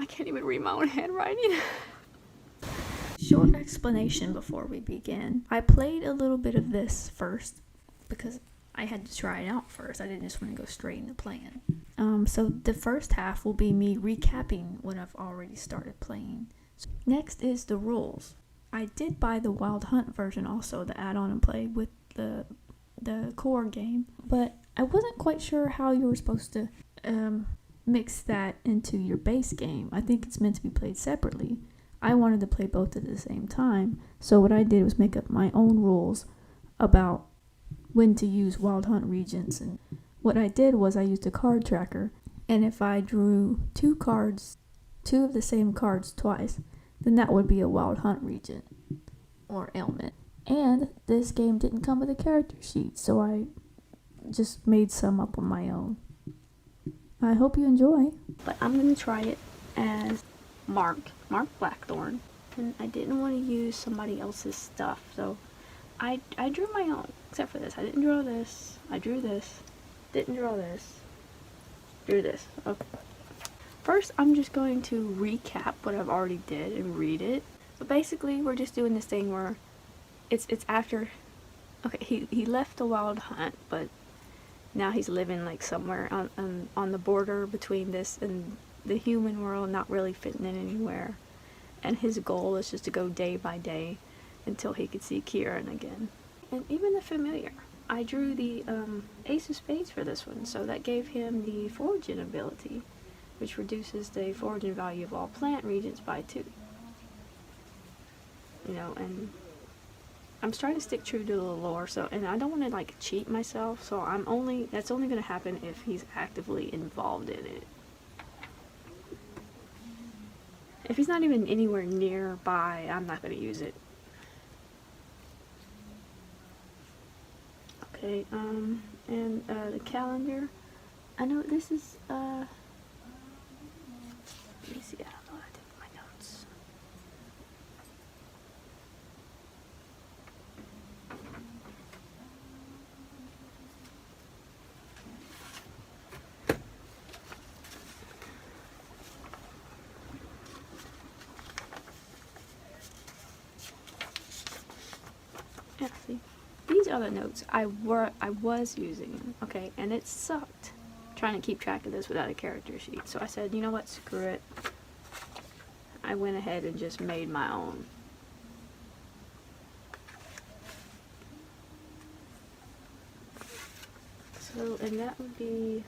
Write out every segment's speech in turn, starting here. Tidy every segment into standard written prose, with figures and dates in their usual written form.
can't even read my own handwriting. Short explanation before we begin. I played a little bit of this first because I had to try it out first. I didn't just want to go straight into playing. So the first half will be me recapping what I've already started playing. So next is the rules. I did buy the Wild Hunt version also, the add-on and play with the core game, but I wasn't quite sure how you were supposed to mix that into your base game. I think it's meant to be played separately. I wanted to play both at the same time, so what I did was make up my own rules about when to use Wild Hunt regions. And what I did was I used a card tracker, and if I drew two of the same cards twice, then that would be a Wild Hunt region or ailment. And this game didn't come with a character sheet, so I just made some up on my own. I hope you enjoy. But I'm going to try it as Mark Blackthorn. And I didn't want to use somebody else's stuff, so I drew my own. Except for this. I didn't draw this. I drew this. Didn't draw this. Drew this. Okay. First, I'm just going to recap what I've already did and read it. But basically, we're just doing this thing where it's after... Okay, he left the Wild Hunt, but now he's living like somewhere on the border between this and the human world, not really fitting in anywhere. And his goal is just to go day by day until he could see Kieran again. And even the familiar. I drew the Ace of Spades for this one, so that gave him the Foraging ability, which reduces the foraging value of all plant regions by 2. You know, and I'm trying to stick true to the lore, so, and I don't want to like cheat myself, so that's only going to happen if he's actively involved in it. If he's not even anywhere nearby, I'm not going to use it. Okay, and the calendar. I know this is, let me see, I don't know what I did with my notes. Yeah, see? These are the notes I was using, okay, and it sucked trying to keep track of this without a character sheet. So I said, you know what, screw it. I went ahead and just made my own. So, and that would be,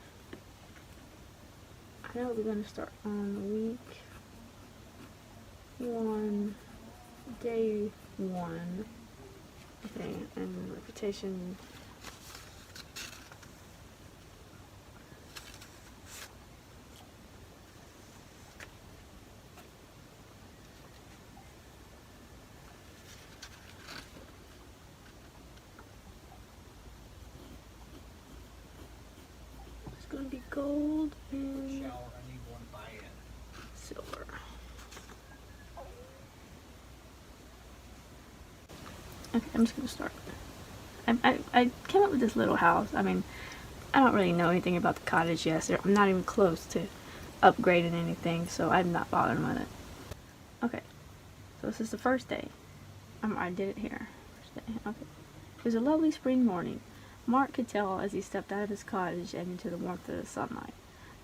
I know we're going to start on week 1, day 1. Okay, and reputation. It's going to be gold and silver. Okay, I'm just going to start. I came up with this little house. I mean, I don't really know anything about the cottage yet. I'm not even close to upgrading anything, so I'm not bothering with it. Okay, so this is the first day. I did it here. First day. Okay. It was a lovely spring morning. Mark could tell as he stepped out of his cottage and into the warmth of the sunlight.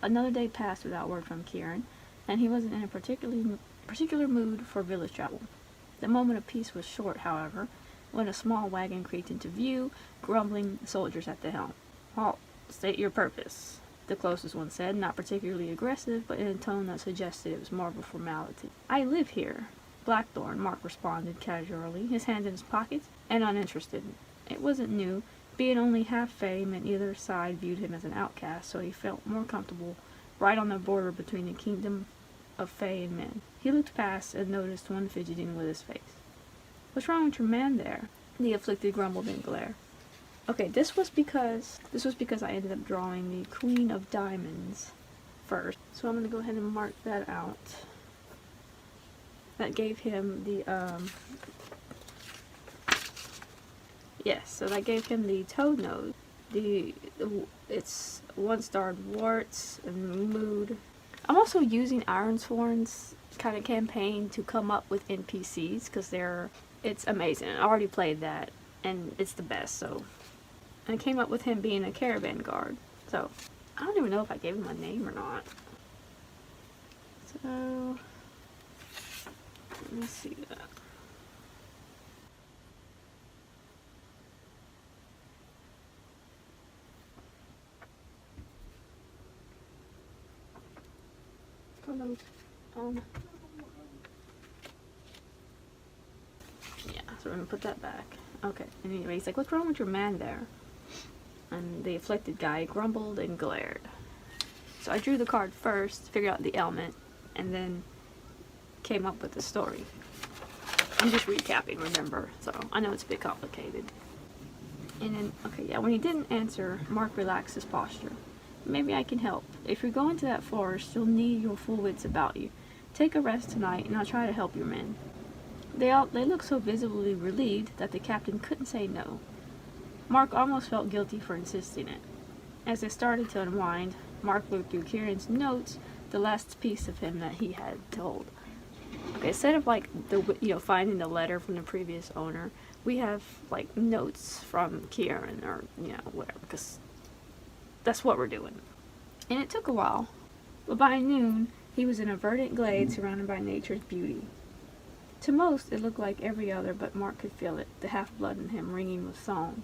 Another day passed without word from Kieran, and he wasn't in a particular mood for village travel. The moment of peace was short, however, when a small wagon creaked into view, grumbling soldiers at the helm. "Halt, state your purpose," the closest one said, not particularly aggressive, but in a tone that suggested it was more of a formality. "I live here," Blackthorn, Mark responded casually, his hands in his pockets, and uninterested. It wasn't new. Being only half Fey meant either side viewed him as an outcast, so he felt more comfortable right on the border between the kingdom of Fey and men. He looked past and noticed one fidgeting with his face. "What's wrong with your man there?" the afflicted grumbled in glare. Okay, this was because I ended up drawing the Queen of Diamonds first. So I'm going to go ahead and mark that out. That gave him the, yes, so that gave him the toad nose. It's 1-starred warts and mood. I'm also using Ironsworn's kind of campaign to come up with NPCs because it's amazing. I already played that and it's the best. So I came up with him being a caravan guard. So I don't even know if I gave him a name or not. So let me see that. Yeah, so we're gonna put that back. Okay, and anyway, he's like, what's wrong with your man there? And the afflicted guy grumbled and glared. So I drew the card first, figured out the ailment, and then came up with the story. I'm just recapping, remember, so I know it's a bit complicated. And then, okay, yeah, when he didn't answer, Mark relaxed his posture. Maybe I can help. If you're going to that forest, you'll need your full wits about you. Take a rest tonight, and I'll try to help your men. They looked so visibly relieved that the captain couldn't say no. Mark almost felt guilty for insisting it. As they started to unwind, Mark looked through Kieran's notes, the last piece of him that he had told. Okay, instead of like finding the letter from the previous owner, we have like notes from Kieran or whatever, because that's what we're doing. And it took a while, but by noon he was in a verdant glade surrounded by nature's beauty. To most, it looked like every other, but Mark could feel it, the half-blood in him ringing with song.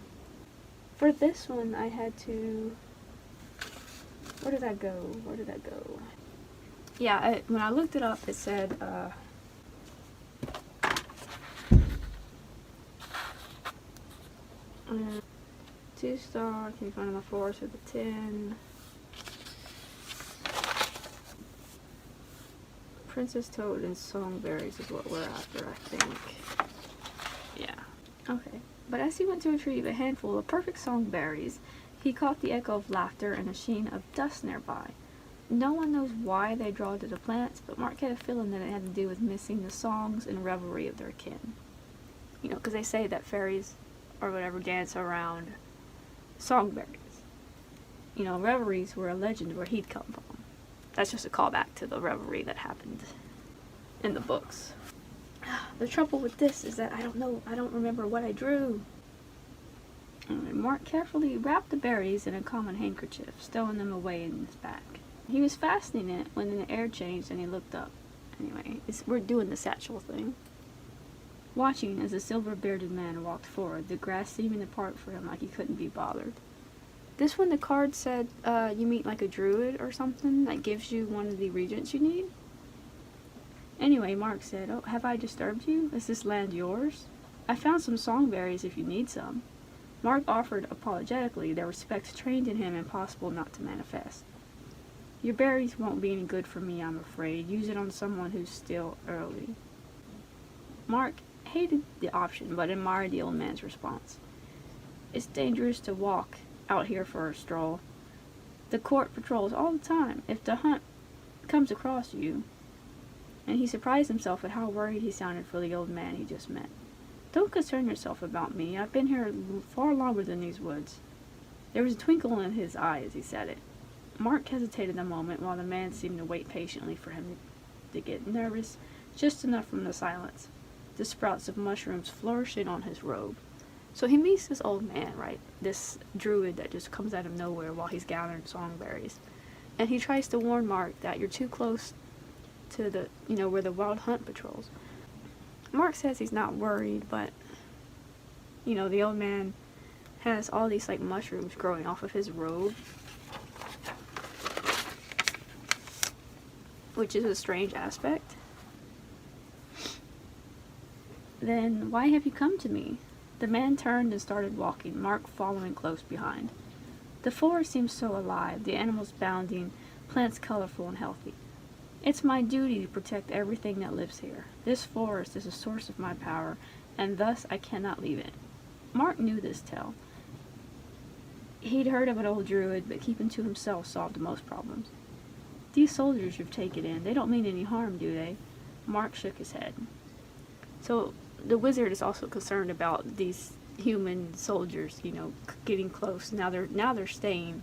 For this one, I had to... Where did that go? Yeah, when I looked it up, it said, 2-star, can you find on the forest with a 10? Princess Toad and Songberries is what we're after, I think. Yeah. Okay. But as he went to retrieve a handful of perfect songberries, he caught the echo of laughter and a sheen of dust nearby. No one knows why they draw to the plants, but Mark had a feeling that it had to do with missing the songs and revelry of their kin. Because they say that fairies or whatever dance around songberries. Reveries were a legend where he'd come from. That's just a callback to the revelry that happened in the books. The trouble with this is that I don't remember what I drew. Mark carefully wrapped the berries in a common handkerchief, stowing them away in his back. He was fastening it when the air changed and he looked up. Anyway, we're doing the satchel thing. Watching as the silver-bearded man walked forward, the grass seeming to part for him like he couldn't be bothered. This one, the card said, you meet like a druid or something that gives you one of the regents you need. Anyway, Mark said, oh, have I disturbed you? Is this land yours? I found some songberries if you need some. Mark offered apologetically, their respect trained in him impossible not to manifest. Your berries won't be any good for me, I'm afraid. Use it on someone who's still early. Mark hated the option, but admired the old man's response. It's dangerous to walk out here for a stroll. The court patrols all the time. If the hunt comes across you... And he surprised himself at how worried he sounded for the old man he just met. Don't concern yourself about me. I've been here far longer than these woods. There was a twinkle in his eye as he said it. Mark hesitated a moment while the man seemed to wait patiently for him to get nervous, just enough from the silence, the sprouts of mushrooms flourishing on his robe. So he meets this old man, right? This druid that just comes out of nowhere while he's gathering songberries. And he tries to warn Mark that you're too close to the, where the wild hunt patrols. Mark says he's not worried, but, the old man has all these, mushrooms growing off of his robe. Which is a strange aspect. Then, why have you come to me? The man turned and started walking, Mark following close behind. The forest seems so alive, the animals bounding, plants colorful and healthy. It's my duty to protect everything that lives here. This forest is a source of my power, and thus I cannot leave it. Mark knew this tale. He'd heard of an old druid, but keeping to himself solved most problems. These soldiers you've taken in, they don't mean any harm, do they? Mark shook his head. So, the wizard is also concerned about these human soldiers, getting close. Now they're staying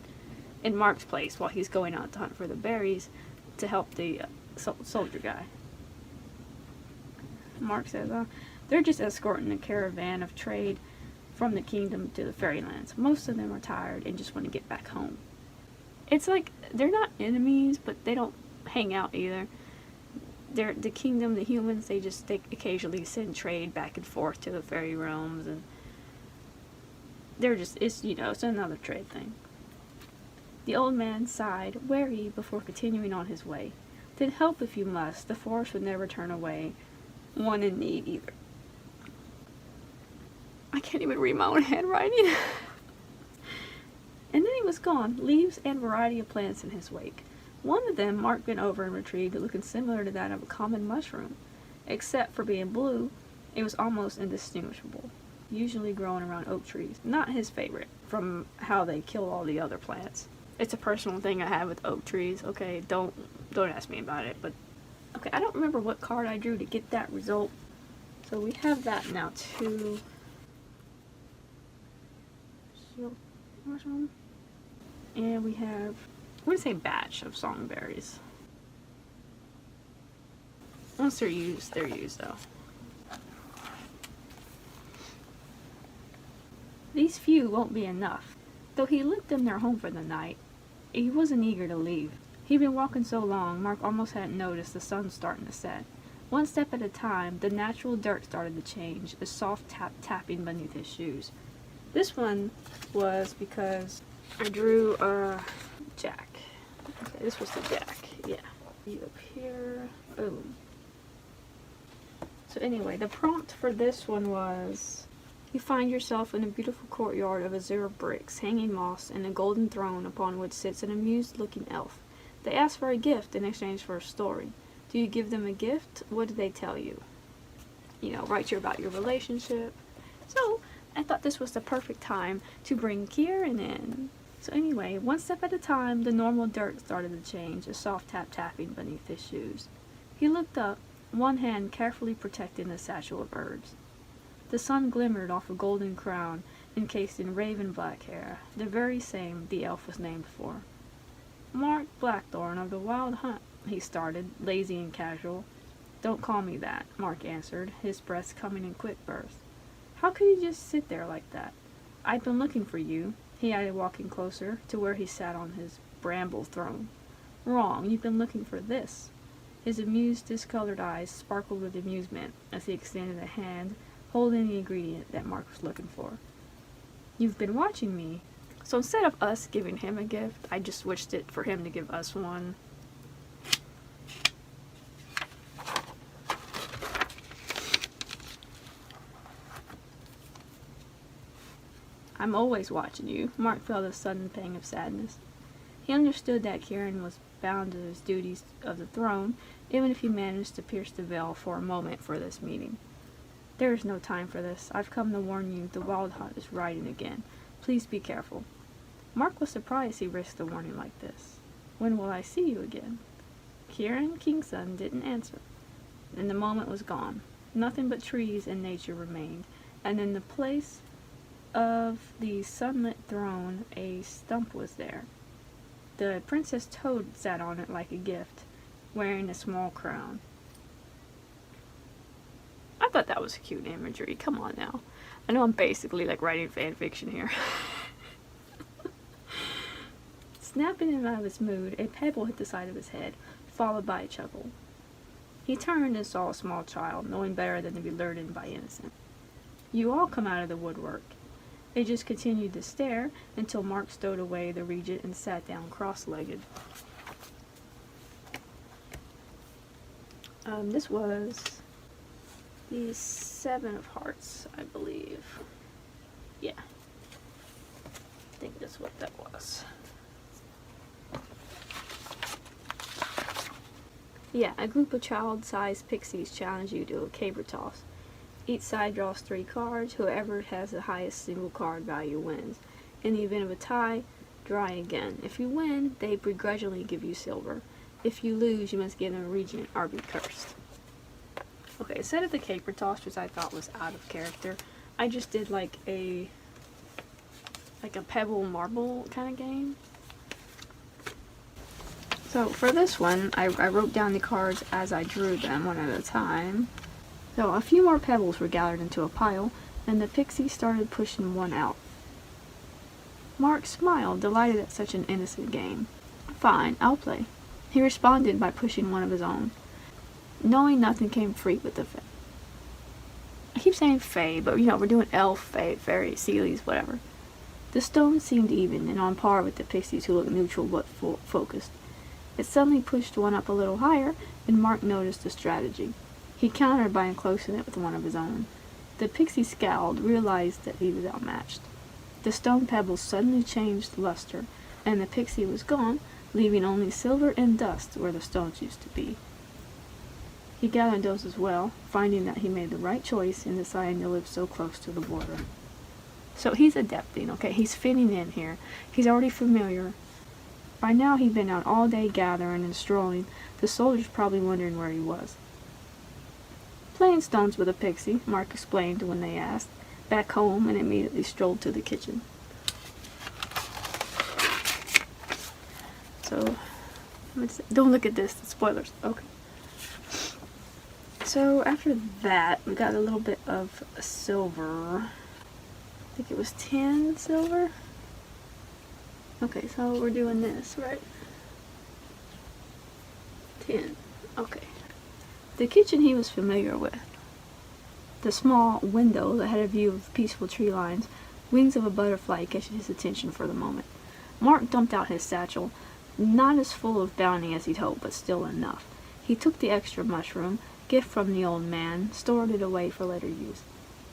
in Mark's place while he's going out to hunt for the berries. to help the soldier guy. Mark says, they're just escorting a caravan of trade from the kingdom to the fairylands. Most of them are tired and just want to get back home. It's like, they're not enemies, but they don't hang out either. They're the kingdom, the humans, they occasionally send trade back and forth to the fairy realms, and they're just, it's another trade thing. The old man sighed, wary before continuing on his way. Then help if you must, the forest would never turn away one in need either. I can't even read my own handwriting. And then he was gone, leaves and variety of plants in his wake. One of them Mark bent over and retrieved, looking similar to that of a common mushroom. Except for being blue, it was almost indistinguishable, usually growing around oak trees. Not his favorite, from how they kill all the other plants. It's a personal thing I have with oak trees, okay? Don't ask me about it, but... Okay, I don't remember what card I drew to get that result. So we have that now, too. And we have, I'm going to say batch of songberries. Once they're used though. These few won't be enough. Though he lent them their home for the night, he wasn't eager to leave. He'd been walking so long, Mark almost hadn't noticed the sun starting to set. One step at a time, the natural dirt started to change, a soft tapping beneath his shoes. This one was because I drew a jack. Okay, this was the jack, yeah. You up here, boom. So anyway, the prompt for this one was, you find yourself in a beautiful courtyard of azure bricks, hanging moss, and a golden throne upon which sits an amused-looking elf. They ask for a gift in exchange for a story. Do you give them a gift? What do they tell you? Write you about your relationship. So, I thought this was the perfect time to bring Kieran in. So anyway, one step at a time, the normal dirt started to change, a soft tapping beneath his shoes. He looked up, one hand carefully protecting the satchel of herbs. The sun glimmered off a golden crown encased in raven black hair, the very same the elf was named for. Mark Blackthorn of the Wild Hunt, he started, lazy and casual. Don't call me that, Mark answered, his breath coming in quick bursts. How could you just sit there like that? I've been looking for you, he added, walking closer to where he sat on his bramble throne. Wrong, you've been looking for this. His amused, discolored eyes sparkled with amusement as he extended a hand, holding the ingredient that Mark was looking for. You've been watching me. So instead of us giving him a gift, I just switched it for him to give us one. I'm always watching you. Mark felt a sudden pang of sadness. He understood that Kieran was bound to his duties of the throne, even if he managed to pierce the veil for a moment for this meeting. There is no time for this. I've come to warn you, the Wild Hunt is riding again. Please be careful. Mark was surprised he risked a warning like this. When will I see you again? Kieran, King's son, didn't answer, and the moment was gone. Nothing but trees and nature remained, and in the place of the sunlit throne, a stump was there. The Princess Toad sat on it like a gift, wearing a small crown. I thought that was cute imagery. Come on now. I know I'm basically writing fan fiction here. Snapping him out of his mood, a pebble hit the side of his head, followed by a chuckle. He turned and saw a small child, knowing better than to be lured in by innocence. You all come out of the woodwork. They just continued to stare until Mark stowed away the regent and sat down cross-legged. This was the 7 of Hearts, I believe. Yeah. I think that's what that was. Yeah, a group of child-sized pixies challenge you to a caber toss. Each side draws 3 cards. Whoever has the highest single card value wins. In the event of a tie, draw again. If you win, they begrudgingly give you silver. If you lose, you must give them a regent or be cursed. Okay, instead of the caper toss, which I thought was out of character, I just did like a pebble marble kind of game. So for this one, I wrote down the cards as I drew them, one at a time. So a few more pebbles were gathered into a pile, and the pixie started pushing one out. Mark smiled, delighted at such an innocent game. Fine, I'll play. He responded by pushing one of his own. Knowing nothing came free with the fae. I keep saying fae, but we're doing elf, fae, fairy, seelies, whatever. The stone seemed even and on par with the pixies who looked neutral but focused. It suddenly pushed one up a little higher, and Mark noticed the strategy. He countered by enclosing it with one of his own. The pixie scowled, realized that he was outmatched. The stone pebbles suddenly changed luster, and the pixie was gone, leaving only silver and dust where the stones used to be. He gathered those as well, finding that he made the right choice in deciding to live so close to the border. So he's adapting, okay? He's fitting in here. He's already familiar. By now he'd been out all day gathering and strolling, the soldiers probably wondering where he was. Playing stones with a pixie, Mark explained when they asked, back home, and immediately strolled to the kitchen. So, don't look at this, spoilers, okay. So after that, we got a little bit of silver. I think it was 10 silver. Okay, so we're doing this, right? 10. Okay. The kitchen he was familiar with. The small window that had a view of peaceful tree lines, wings of a butterfly catching his attention for the moment. Mark dumped out his satchel, not as full of bounty as he'd hoped, but still enough. He took the extra mushroom, gift from the old man, stored it away for later use.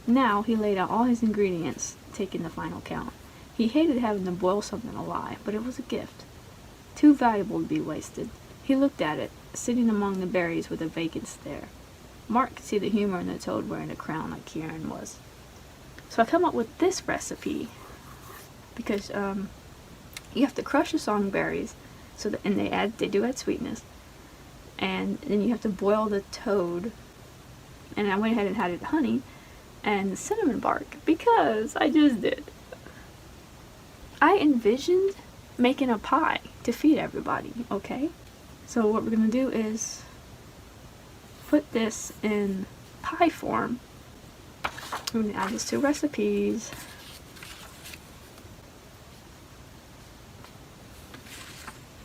Now he laid out all his ingredients, taking the final count. He hated having to boil something alive, but it was a gift. Too valuable to be wasted. He looked at it, sitting among the berries with a vacant stare. Mark could see the humor in the toad wearing a crown like Kieran was. So I come up with this recipe, because you have to crush the songberries, and they do add sweetness, and then you have to boil the toad, and I went ahead and added honey and the cinnamon bark because I just did. I envisioned making a pie to feed everybody, okay? So what we're gonna do is put this in pie form. I'm gonna add this to recipes.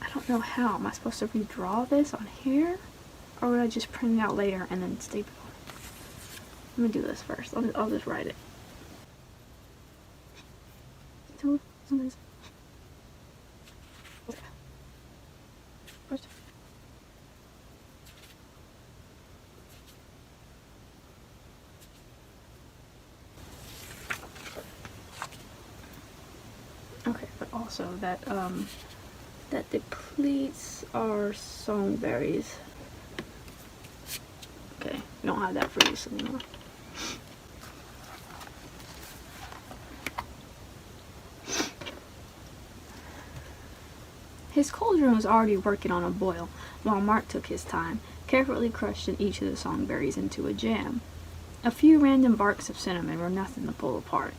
I don't know how. Am I supposed to redraw this on here? Or would I just print it out later and then staple it? Let me do this first. I'll just write it. Okay, but also that that depletes our songberries. Okay, we don't have that for use anymore. His cauldron was already working on a boil, while Mark took his time, carefully crushing each of the songberries into a jam. A few random barks of cinnamon were nothing to pull apart.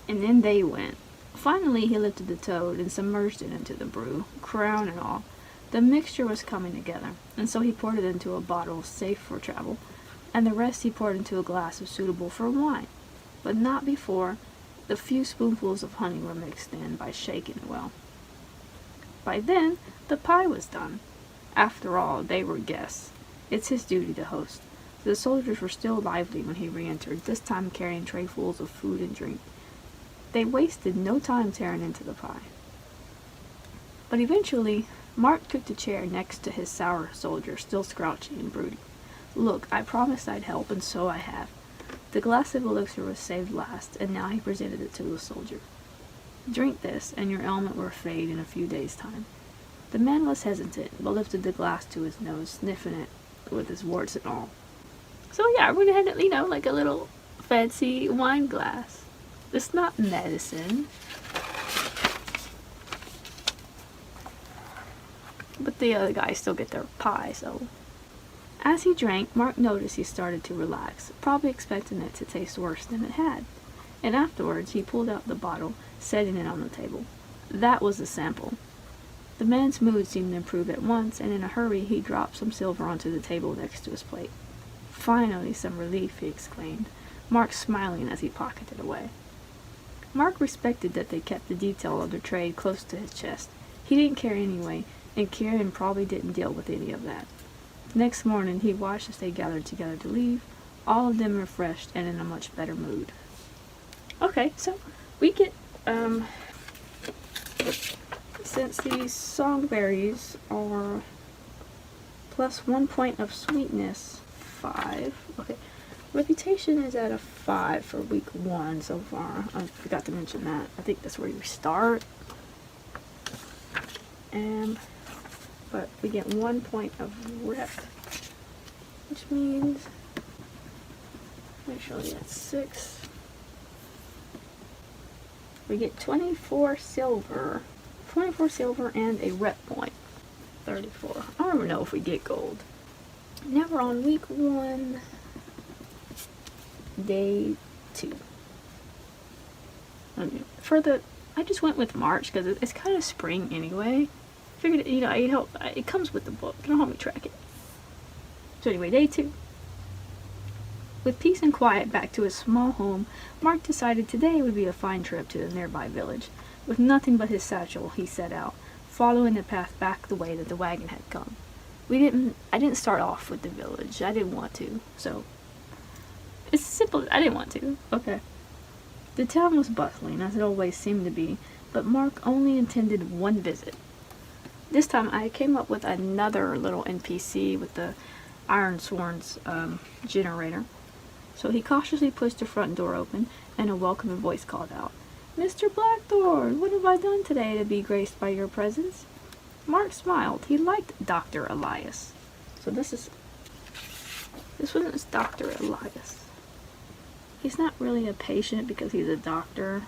And then they went. Finally he lifted the toad and submerged it into the brew, crown and all. The mixture was coming together, and so he poured it into a bottle safe for travel, and the rest he poured into a glass suitable for wine, but not before the few spoonfuls of honey were mixed in by shaking it well. By then, the pie was done. After all, they were guests. It's his duty to host. The soldiers were still lively when he re-entered, this time carrying trayfuls of food and drink. They wasted no time tearing into the pie. But eventually, Mark took the chair next to his sour soldier, still scrouching and brooding. Look, I promised I'd help, and so I have. The glass of elixir was saved last, and now he presented it to the soldier. Drink this, and your ailment will fade in a few days' time. The man was hesitant, but lifted the glass to his nose, sniffing it with his warts and all. So yeah, we're gonna have, like a little fancy wine glass. It's not medicine. But the other guys still get their pie, so. As he drank, Mark noticed he started to relax, probably expecting it to taste worse than it had. And afterwards, he pulled out the bottle, setting it on the table. That was a sample. The man's mood seemed to improve at once, and in a hurry he dropped some silver onto the table next to his plate. "Finally, some relief," he exclaimed, Mark smiling as he pocketed away. Mark respected that they kept the detail of their trade close to his chest. He didn't care anyway, and Kieran probably didn't deal with any of that. The next morning he watched as they gathered together to leave, all of them refreshed and in a much better mood. Okay, so we get, since these songberries are plus 1 point of sweetness, 5. Okay, reputation is at a 5 for week 1 so far. I forgot to mention that. I think that's where you start. But we get 1 point of rep, which means, actually that's 6. We get 24 silver and a rep point. 34. I don't even know if we get gold. Now we're on week 1, day 2. I just went with March because it's kind of spring anyway. Figured, it comes with the book. It'll help me track it. So anyway, day 2. With peace and quiet back to his small home, Mark decided today would be a fine trip to the nearby village. With nothing but his satchel, he set out, following the path back the way that the wagon had come. I didn't start off with the village. I didn't want to, so it's simple. I didn't want to. Okay. The town was bustling, as it always seemed to be, but Mark only intended one visit. This time I came up with another little NPC with the Ironsworn's generator. So he cautiously pushed the front door open, and a welcoming voice called out, "Mr. Blackthorn, what have I done today to be graced by your presence?" Mark smiled. He liked Dr. Elias. So this one is Dr. Elias. He's not really a patient because he's a doctor.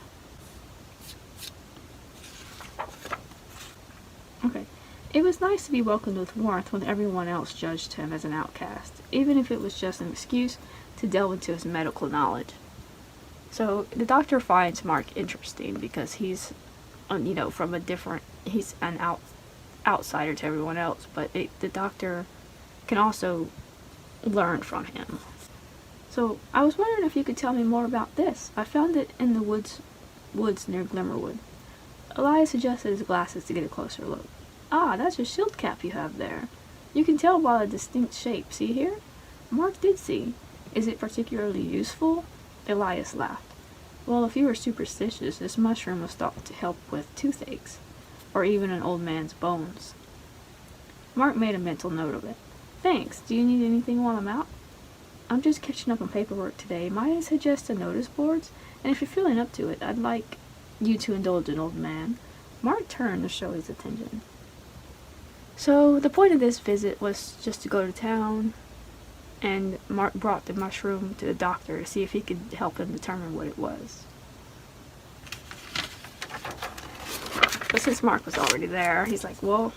Okay. It was nice to be welcomed with warmth when everyone else judged him as an outcast, even if it was just an excuse to delve into his medical knowledge. So the doctor finds Mark interesting because he's, from a different, he's an outsider to everyone else, but the doctor can also learn from him. So I was wondering if you could tell me more about this. I found it in the woods near Glimmerwood. Elias adjusted his glasses to get a closer look. "Ah, that's a shield cap you have there. You can tell by the distinct shape. See here?" Mark did see. "Is it particularly useful?" Elias laughed. "Well, if you were superstitious, this mushroom was thought to help with toothaches, or even an old man's bones." Mark made a mental note of it. "Thanks. Do you need anything while I'm out?" "I'm just catching up on paperwork today. Might I suggest a notice boards? And if you're feeling up to it, I'd like you to indulge an old man." Mark turned to show his attention. So the point of this visit was just to go to town, and Mark brought the mushroom to the doctor to see if he could help him determine what it was. But since Mark was already there, he's like, "Well,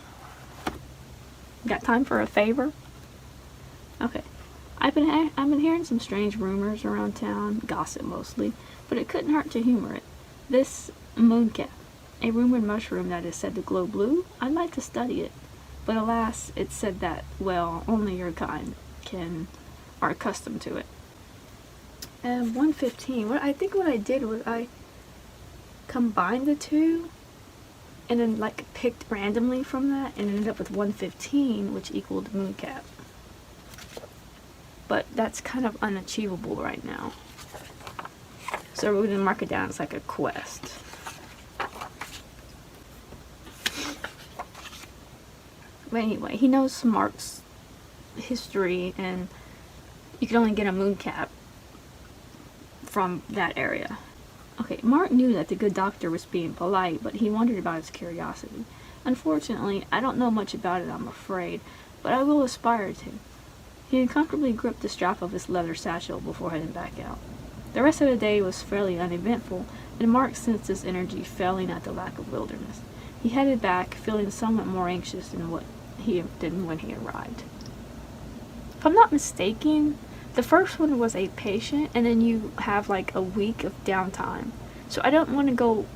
got time for a favor?" Okay. I've been hearing some strange rumors around town, gossip mostly, but it couldn't hurt to humor it. This mooncap, a rumored mushroom that is said to glow blue, I'd like to study it. But alas, it said that, well, only your kind are accustomed to it. And 115, I think what I did was I combined the two, and then picked randomly from that, and ended up with 115, which equaled mooncap. But that's kind of unachievable right now. So we're going to mark it down as like a quest. But anyway, he knows Mark's history, and you can only get a mooncap from that area. Okay, Mark knew that the good doctor was being polite, but he wondered about his curiosity. Unfortunately, I don't know much about it, I'm afraid, but I will aspire to. He uncomfortably gripped the strap of his leather satchel before heading back out. The rest of the day was fairly uneventful, and Mark sensed his energy failing at the lack of wilderness. He headed back, feeling somewhat more anxious than when he arrived. If I'm not mistaken, the first one was a patient, and then you have a week of downtime. So I don't want to go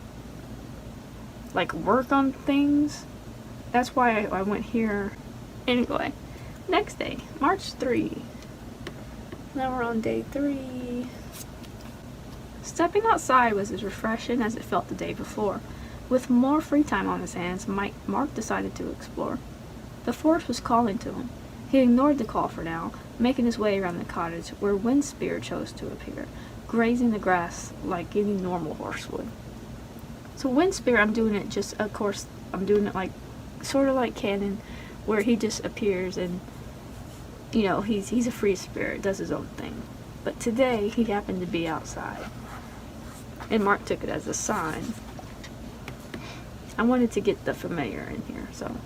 work on things That's why I went here. Anyway, next day, March 3. Now we're on day 3. Stepping outside was as refreshing as it felt the day before. With more free time on his hands, Mark decided to explore. The forest was calling to him. He ignored the call for now, making his way around the cottage where Windspear chose to appear, grazing the grass like any normal horse would. So Windspear, I'm doing it just, of course, I'm doing it like, sort of like canon, where he just appears and, you know, he's a free spirit, does his own thing. But today, he happened to be outside. And Mark took it as a sign. I wanted to get the familiar in here, so.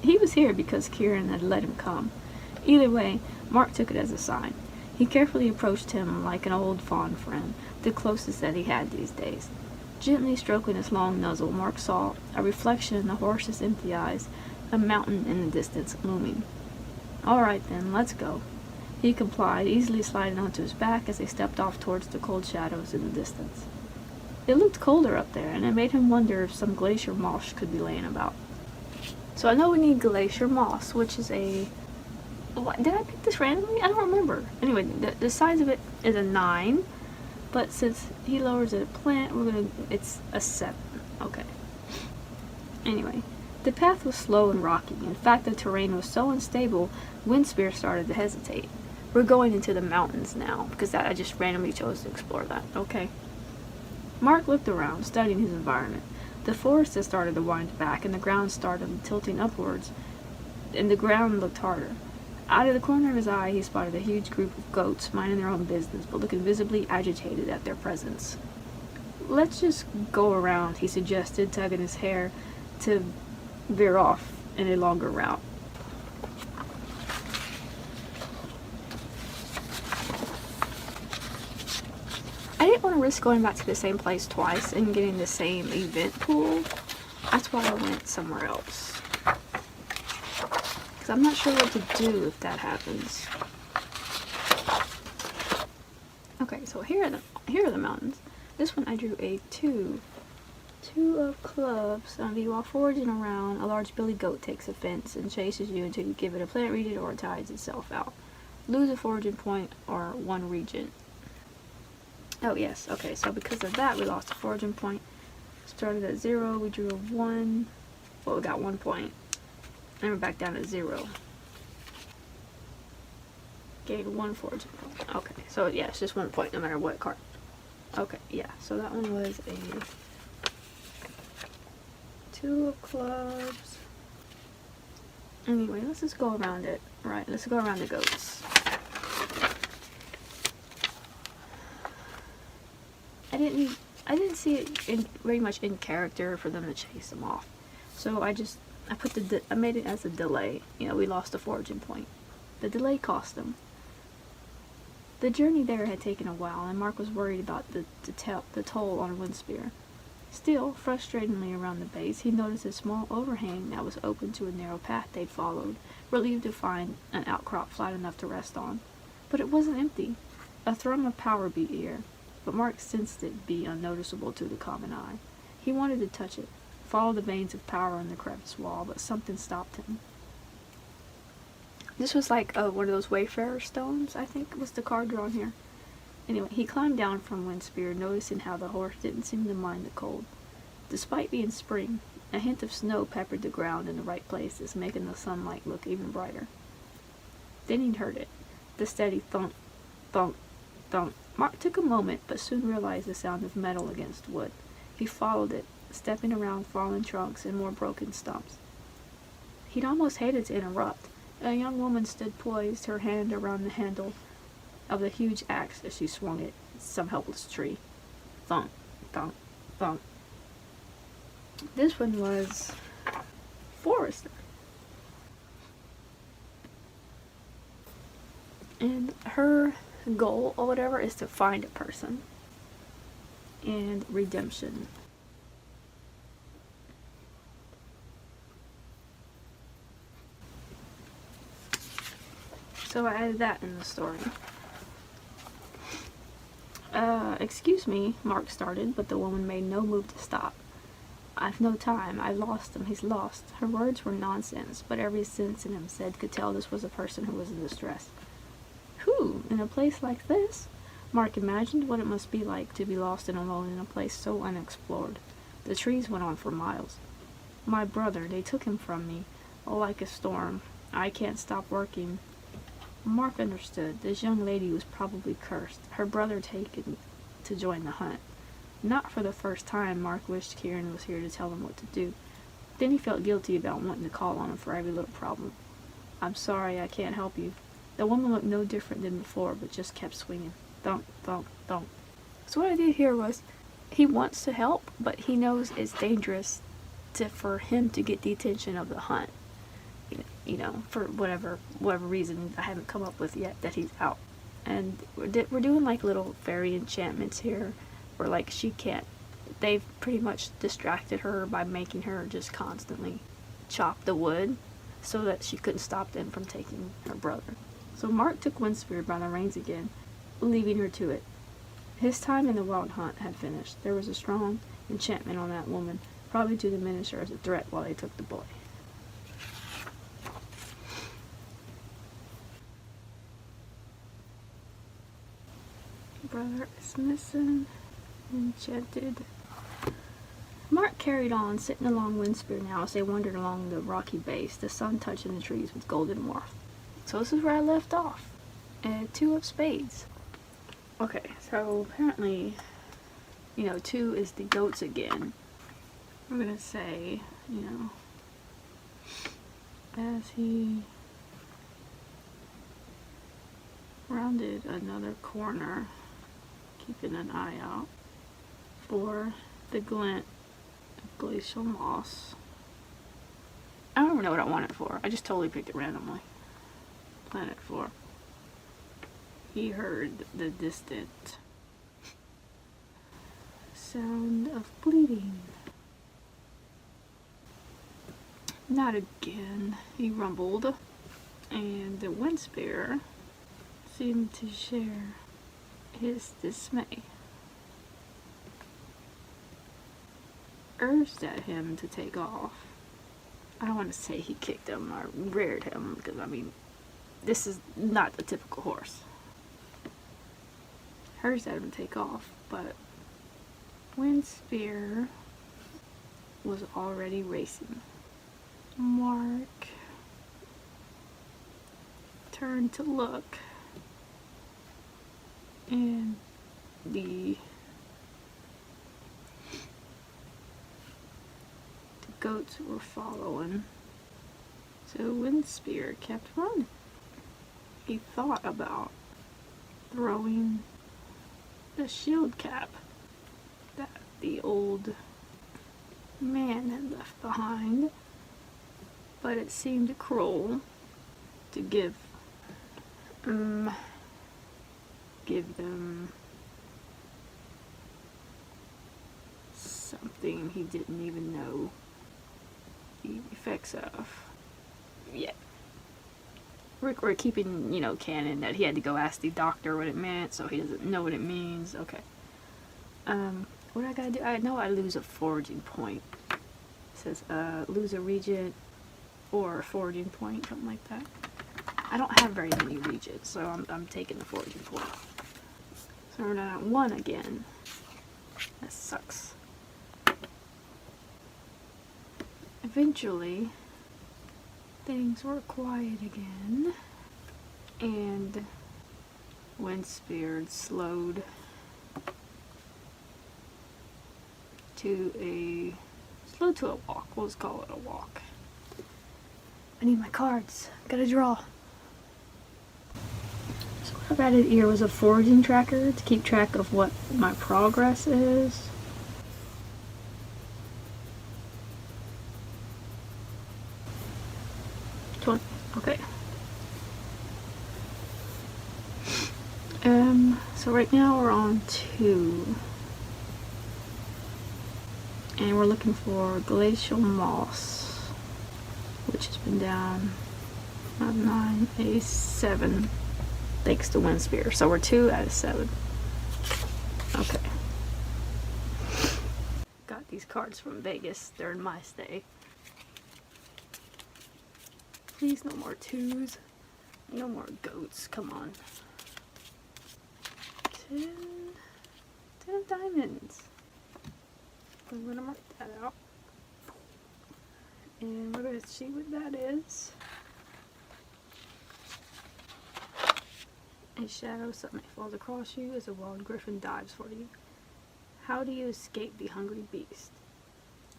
He was here because Kieran had let him come. Either way, Mark took it as a sign. He carefully approached him like an old fond friend, the closest that he had these days. Gently stroking his long muzzle, Mark saw a reflection in the horse's empty eyes, a mountain in the distance looming. "All right then, let's go." He complied, easily sliding onto his back as they stepped off towards the cold shadows in the distance. It looked colder up there, and it made him wonder if some glacier moss could be laying about. So I know we need glacier moss, which is a... What, did I pick this randomly? I don't remember. Anyway, the size of it is a 9, but since he lowers it a plant, it's a 7. Okay. Anyway, the path was slow and rocky. In fact, the terrain was so unstable, Windspear started to hesitate. We're going into the mountains now, because I just randomly chose to explore that. Okay. Mark looked around, studying his environment. The forest had started to wind back, and the ground started tilting upwards, and the ground looked harder. Out of the corner of his eye, he spotted a huge group of goats, minding their own business, but looking visibly agitated at their presence. "Let's just go around," he suggested, tugging his hair to veer off in a longer route. I didn't want to risk going back to the same place twice and getting the same event pool. That's why I went somewhere else. Because I'm not sure what to do if that happens. Okay, so here are the mountains. This one I drew a 2. 2 of clubs. While foraging around, a large billy goat takes offense and chases you until you give it a plant region or it tires itself out. Lose a foraging point or 1 region. Oh yes, okay, so because of that we lost a foraging point. Started at 0, we drew a 1. Well, we got 1 point. And we're back down to 0. Gained 1 foraging point. Okay, so yeah, it's just 1 point no matter what card. Okay, yeah, so that one was a 2 of clubs. Anyway, let's just go around it. Right, let's go around the goats. I didn't see it very much in character for them to chase them off. So I made it as a delay. You know, we lost a foraging point. The delay cost them. The journey there had taken a while, and Mark was worried about the toll on Windspear. Still, frustratingly around the base, he noticed a small overhang that was open to a narrow path they'd followed, relieved to find an outcrop flat enough to rest on. But it wasn't empty. A thrum of power beat here, but Mark sensed it be unnoticeable to the common eye. He wanted to touch it, follow the veins of power in the crevice wall, but something stopped him. This was like one of those Wayfarer stones, I think was the card drawn here. Anyway, he climbed down from Windspear, noticing how the horse didn't seem to mind the cold. Despite being spring, a hint of snow peppered the ground in the right places, making the sunlight look even brighter. Then he'd heard it, the steady thump, thump, thump. Mark took a moment, but soon realized the sound of metal against wood. He followed it, stepping around fallen trunks and more broken stumps. He'd almost hated to interrupt. A young woman stood poised, her hand around the handle of the huge axe as she swung it at some helpless tree. Thump, thump, thump. This one was Forrester. And her goal or whatever is to find a person. And redemption. So I added that in the story. Excuse me, Mark started, but the woman made no move to stop. I've no time. I lost him. He's lost. Her words were nonsense, but every sense in him said could tell this was a person who was in distress. Who? In a place like this? Mark imagined what it must be like to be lost and alone in a place so unexplored. The trees went on for miles. My brother, they took him from me. Oh, like a storm. I can't stop working. Mark understood. This young lady was probably cursed. Her brother taken to join the hunt. Not for the first time, Mark wished Kieran was here to tell him what to do. Then he felt guilty about wanting to call on him for every little problem. I'm sorry, I can't help you. The woman looked no different than before, but just kept swinging. Thump, thump, thump. So what I did here was, he wants to help, but he knows it's dangerous for him to get the attention of the hunt. You know, for whatever reason I haven't come up with yet, that he's out. And we're doing like little fairy enchantments here, where like they've pretty much distracted her by making her just constantly chop the wood so that she couldn't stop them from taking her brother. So Mark took Windspirit by the reins again, leaving her to it. His time in the wild hunt had finished. There was a strong enchantment on that woman, probably to diminish her as a threat while they took the boy. Brother is missing. Enchanted. Mark carried on, sitting along Windspear now as they wandered along the rocky base, the sun touching the trees with golden warmth. So this is where I left off. And 2 of spades. Okay, so apparently, 2 is the goats again. We're gonna say, as he rounded another corner, keeping an eye out for the glint of glacial moss. I don't even know what I want it for. I just totally picked it randomly. Planet 4. He heard the distant sound of bleeding. Not again, he rumbled, and the Windspear seemed to share his dismay. Urged at him to take off. I don't want to say he kicked him or reared him, because this is not the typical horse. Urged at him to take off, but Windspear was already racing. Mark turned to look, and the goats were following. So Windspear kept running. He thought about throwing the shield cap that the old man had left behind, but it seemed cruel to give them something he didn't even know the effects of. Yeah. We're keeping, canon that he had to go ask the doctor what it meant, so he doesn't know what it means. Okay. What I gotta do? I know I lose a foraging point. It says, lose a regent or a foraging point, something like that. I don't have very many regents, so I'm taking the foraging point. So we're down at 1 again. That sucks. Eventually, things were quiet again, and Windspear slowed to a walk. We'll just call it a walk. I need my cards. Gotta draw. So what I added here was a foraging tracker to keep track of what my progress is. Okay. So right now we're on 2. And we're looking for glacial moss, which has been down not 9, a 7, thanks to Windspear. So we're 2 out of 7. Okay. Got these cards from Vegas during my stay. Please, no more 2s. No more goats. Come on. 10 of diamonds. I'm gonna mark that out. And we're gonna see what that is. A shadow suddenly falls across you as a wild griffin dives for you. How do you escape the hungry beast?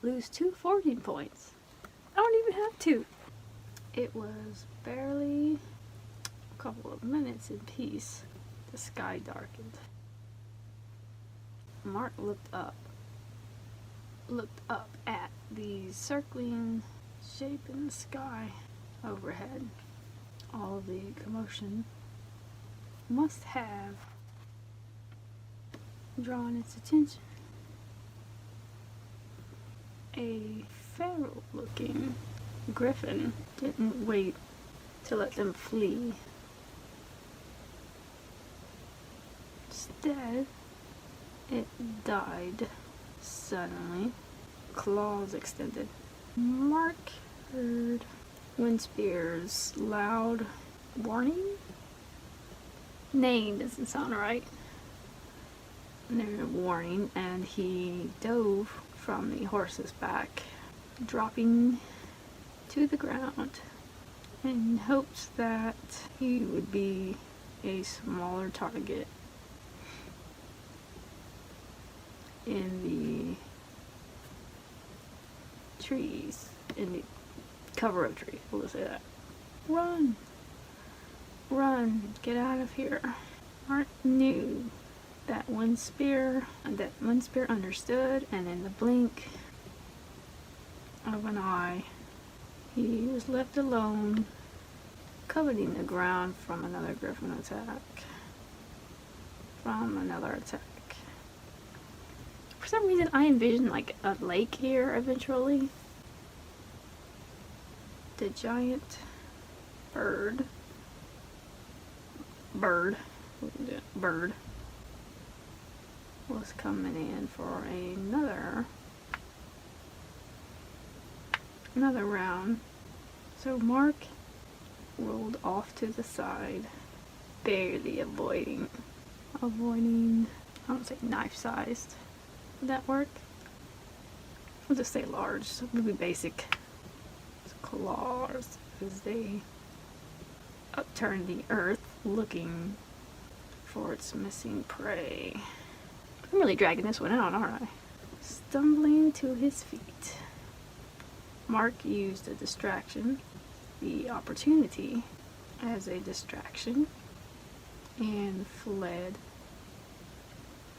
Lose 2 fortune points. I don't even have 2. It was barely a couple of minutes in peace. The sky darkened. Mark looked up at the circling shape in the sky overhead. All of the commotion must have drawn its attention. A feral-looking griffin didn't wait to let them flee. Instead, it died suddenly, claws extended. Mark heard Windspear's loud warning. Name doesn't sound right. Their warning, and he dove from the horse's back, dropping to the ground in hopes that he would be a smaller target in the trees, in the cover of trees. We'll say that. Run! Run! Get out of here. Mark knew that Windspear understood, and in the blink of an eye, he was left alone, coveting the ground from another griffin attack. For some reason, I envisioned like a lake here eventually. The giant bird was coming in for another round. So Mark rolled off to the side, barely avoiding, I don't say knife-sized. Would that work? We'll just say large, so it would be basic. Claws, as they upturned the earth, looking for its missing prey. I'm really dragging this one out, aren't I? Stumbling to his feet, Mark used the opportunity as a distraction, and fled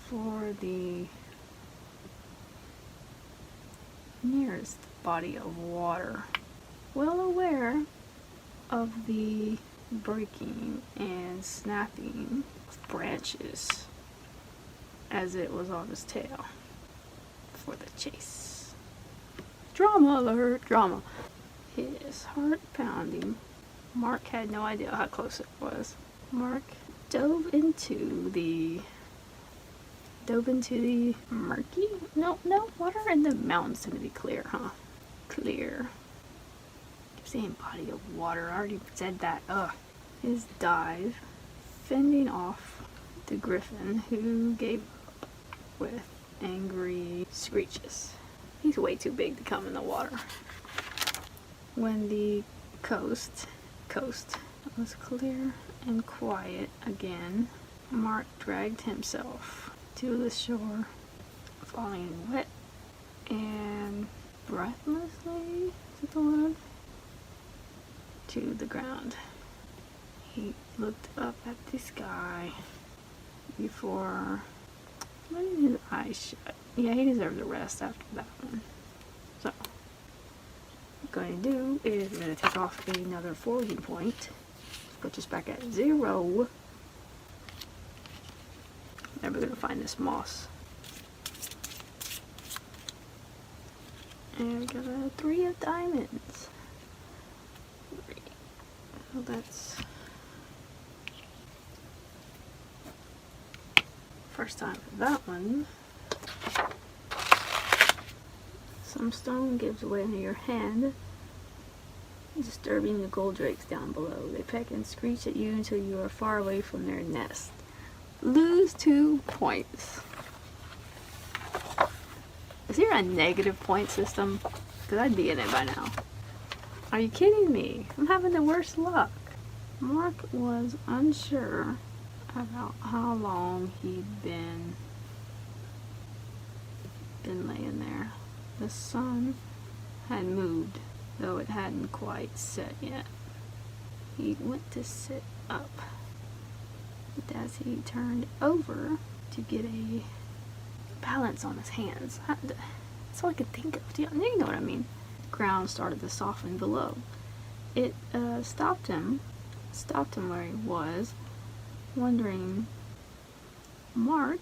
for the nearest body of water, well aware of the breaking and snapping of branches as it was on his tail for the chase. Drama alert! Drama. His heart pounding. Mark had no idea how close it was. Mark dove into the murky? No, water in the mountains tend to be clear, huh? Clear. Keep saying body of water. I already said that. Ugh. His dive, fending off the griffin, who gave up with angry screeches. He's way too big to come in the water. When the coast was clear and quiet again, Mark dragged himself to the shore, falling wet and breathlessly, is it the word? To the ground. He looked up at the sky before letting his eyes shut. Yeah, he deserves a rest after that one. So, what I'm going to do is I'm going to take off another foraging point. Put us back at 0. Then we're going to find this moss. And we got a 3 of diamonds. 3. So that's first time for that one. Some stone gives way under your hand, disturbing the goldrakes down below. They peck and screech at you until you are far away from their nest. Lose 2 points. Is there a negative point system? Because I'd be in it by now. Are you kidding me? I'm having the worst luck. Mark was unsure about how long he'd been laying there. The sun had moved, though it hadn't quite set yet. He went to sit up, but as he turned over to get a balance on his hands, that's all I could think of. You know what I mean? The ground started to soften below. It stopped him where he was, wondering. Mark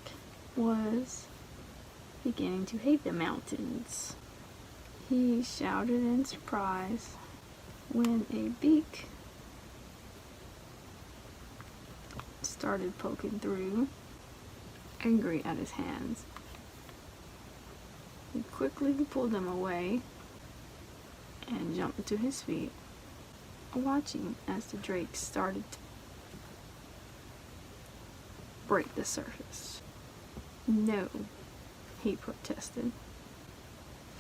was beginning to hate the mountains. He shouted in surprise when a beak started poking through, angry at his hands. He quickly pulled them away and jumped to his feet, watching as the drake started to break the surface. No, he protested,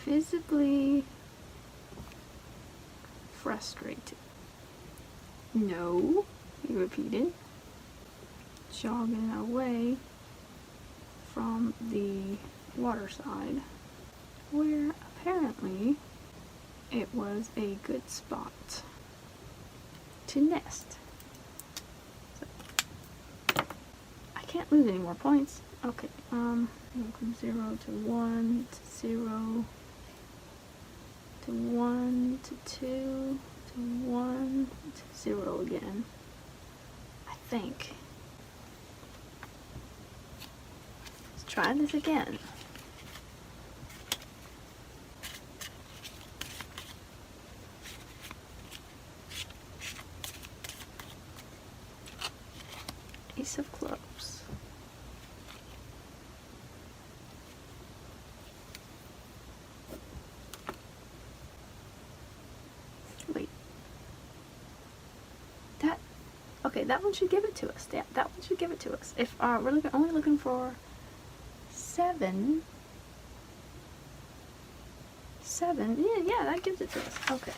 visibly frustrated. No, he repeated, jogging away from the water side, where apparently it was a good spot to nest. So, I can't lose any more points. Okay, from 0 to 1 to 0 to 1 to 2 to 1 to 0 again. I think. Let's try this again. Ace of clubs. Wait. Okay, that one should give it to us. That one should give it to us. If we're only looking for 7. 7. Yeah, that gives it to us. Okay.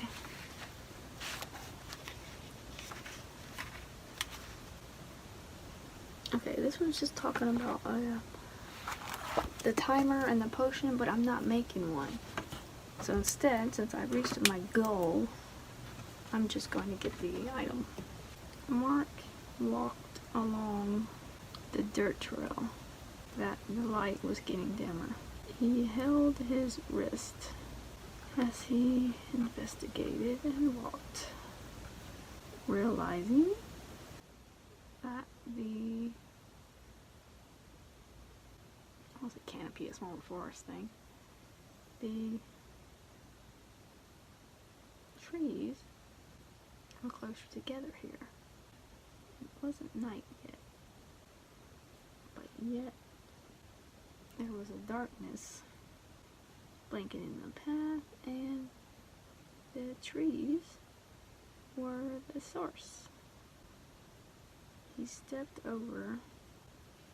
Okay, this one's just talking about the timer and the potion, but I'm not making one. So instead, since I've reached my goal, I'm just going to get the item. Mark walked along the dirt trail that the light was getting dimmer. He held his wrist as he investigated and walked, realizing that the canopy, it's more of a forest thing. The trees were closer together here. It wasn't night yet, but yet there was a darkness blanketing the path, and the trees were the source. He stepped over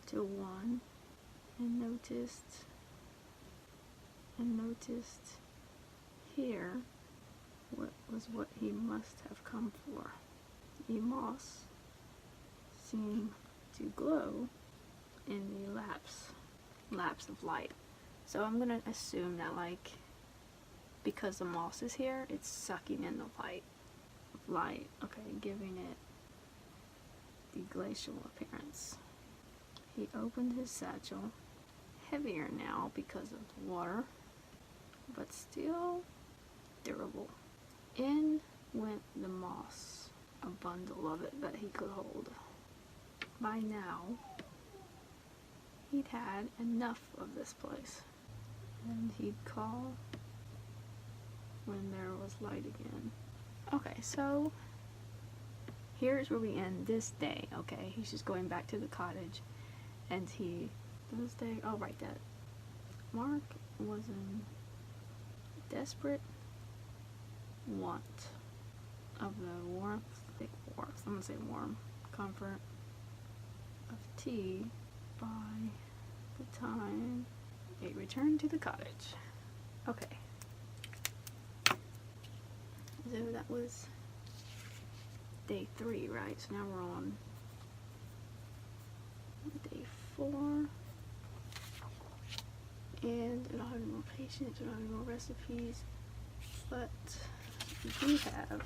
to one and noticed here what he must have come for. The moss seemed to glow in the lapse of light. So I'm gonna assume that, like, because the moss is here, it's sucking in the light. Okay, giving it the glacial appearance. He opened his satchel, heavier now because of the water, but still durable. In went the moss, a bundle of it that he could hold. By now, he'd had enough of this place, and he'd call when there was light again. Okay, so here's where we end this day. Okay, he's just going back to the cottage, and I'll write that. Mark was in desperate want of the warmth, I'm gonna say warm, comfort of tea by the time they return to the cottage. Okay. So that was day 3, right? So now we're on day 4. And I don't have any more patience, I don't have any more recipes, but we do have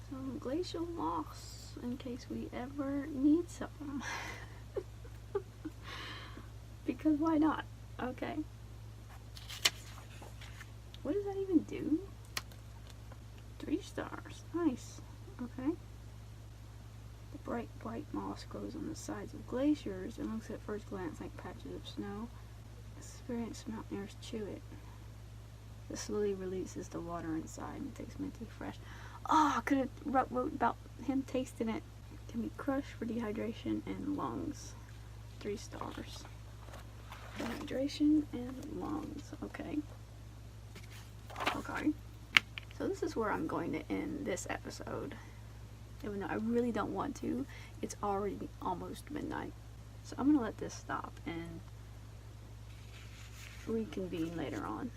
some glacial moss in case we ever need some. Because why not? Okay. What does that even do? 3 stars. Nice. Okay. The bright white moss grows on the sides of glaciers and looks at first glance like patches of snow. Experienced mountaineers chew it. It slowly releases the water inside and tastes minty fresh. Oh, I could have wrote about him tasting it. Can be crushed for dehydration and lungs. 3 stars. Dehydration and lungs. Okay. Okay. So this is where I'm going to end this episode. Even though I really don't want to. It's already almost midnight. So I'm going to let this stop and reconvene later on.